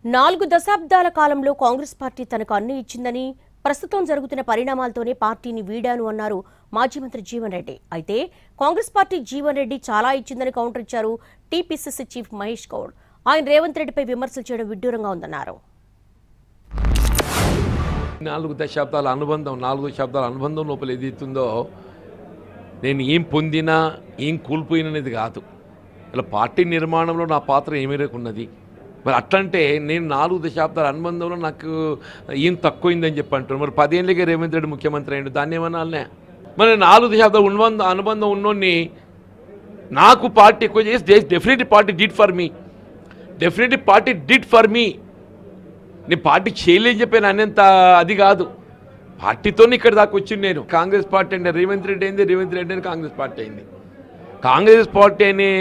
4 దశాబ్దాల కాలంలో కాంగ్రెస్ పార్టీ తనకు అన్ని ఇచ్చిందని, ప్రస్తుతం జరుగుతున్న పరిణామాలతోనే పార్టీని వీడాను అన్నారు మాజీ మంత్రి జీవన్ రెడ్డి. అయితే కాంగ్రెస్ పార్టీ జీవన్ రెడ్డి చాలా ఇచ్చిందని కౌంటర్ ఇచ్చారు టీపీసీసీ చీఫ్ మహేష్ గౌడ్. ఆయన రేవంత్ రెడ్డిపై విమర్శలు చేయడం విడ్డూరంగా ఉందన్నారు. 4 దశాబ్దాల అనుబంధం లోపల ఏదైతుందో నేను ఏం పొందినా ఏం కోల్పోయినది కాదు. ఇలా పార్టీ నిర్మాణంలో నా పాత్ర ఏ మేరకు ఉన్నది. మరి అట్లంటే నేను 4 దశాబ్దాల అనుబంధంలో నాకు ఏం తక్కువైందని చెప్పి అంటున్నాను. మరి 10 ఏళ్ళకే రేవంత్ రెడ్డి ముఖ్యమంత్రి అయ్యిండు, దాన్ని ఏమన్నా? మరి 4 దశాబ్దాల అనుబంధం ఉన్నోడిని నాకు పార్టీ ఎక్కువ చేసి definitely party did for me. నేను పార్టీ చేయలేని చెప్పాను అనేంత అది కాదు. పార్టీతో ఇక్కడ దాకా వచ్చింది. నేను కాంగ్రెస్ పార్టీ అంటే రేవంత్ రెడ్డి అయింది, రేవంత్ రెడ్డి అని కాంగ్రెస్ పార్టీ అయింది. కాంగ్రెస్ పార్టీ అనే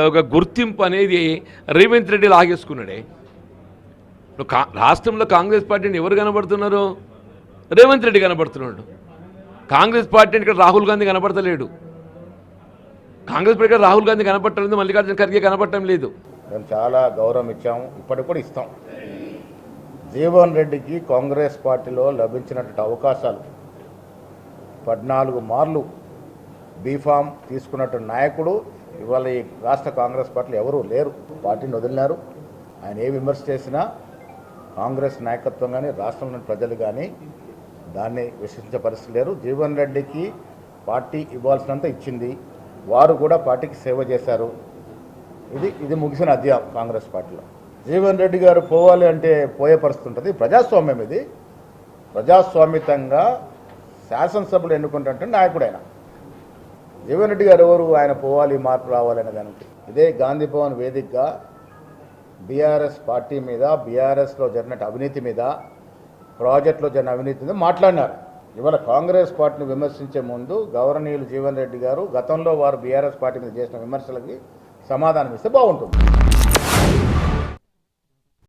ఒక గుర్తింపు అనేది రేవంత్ రెడ్డి లాగేసుకున్నాడే. రాష్ట్రంలో కాంగ్రెస్ పార్టీని ఎవరు కనబడుతున్నారు? రేవంత్ రెడ్డి కనబడుతున్నాడు. కాంగ్రెస్ పార్టీ ఇక్కడ రాహుల్ గాంధీ కనబడతలేడు. కాంగ్రెస్ పార్టీ రాహుల్ గాంధీ కనపడటం, మల్లికార్జున ఖర్గే కనపడటం లేదు. మేము చాలా గౌరవం ఇచ్చాము, ఇప్పటికి కూడా ఇస్తాం. జీవన్ రెడ్డికి కాంగ్రెస్ పార్టీలో లభించినటువంటి అవకాశాలు 14 మార్లు బీఫామ్ తీసుకున్నటువంటి నాయకుడు ఇవాళ ఈ రాష్ట్ర కాంగ్రెస్ పార్టీలో ఎవరూ లేరు. పార్టీని వదిలినారు. ఆయన ఏ విమర్శ చేసినా కాంగ్రెస్ నాయకత్వం కానీ రాష్ట్రంలోని ప్రజలు కానీ దాన్ని విశ్వసించే పరిస్థితి లేరు. జీవన్ రెడ్డికి పార్టీ ఇవ్వాల్సినంత ఇచ్చింది. వారు కూడా పార్టీకి సేవ చేశారు. ఇది ముగిసిన అధ్యాయం కాంగ్రెస్ పార్టీలో. జీవన్ రెడ్డి గారు పోవాలి అంటే పోయే పరిస్థితి ఉంటుంది. ప్రజాస్వామ్యం ఇది. ప్రజాస్వామ్యతంగా శాసనసభలు ఎన్నుకుంటుంటే నాయకుడు ఆయన. జీవన్ రెడ్డి గారు ఎవరు? ఆయన పోవాలి, మార్పు రావాలి అనే దానికి ఇదే గాంధీ భవన్ వేదికగా బీఆర్ఎస్ పార్టీ మీద, బీఆర్ఎస్లో జరిగిన అవినీతి మీద, ప్రాజెక్టులో జరిగిన అవినీతి మీద మాట్లాడినారు. ఇవాళ కాంగ్రెస్ పార్టీని విమర్శించే ముందు గౌరవనీయులు జీవన్ రెడ్డి గారు గతంలో వారు బీఆర్ఎస్ పార్టీ మీద చేసిన విమర్శలకి సమాధానం ఇస్తే బాగుంటుంది.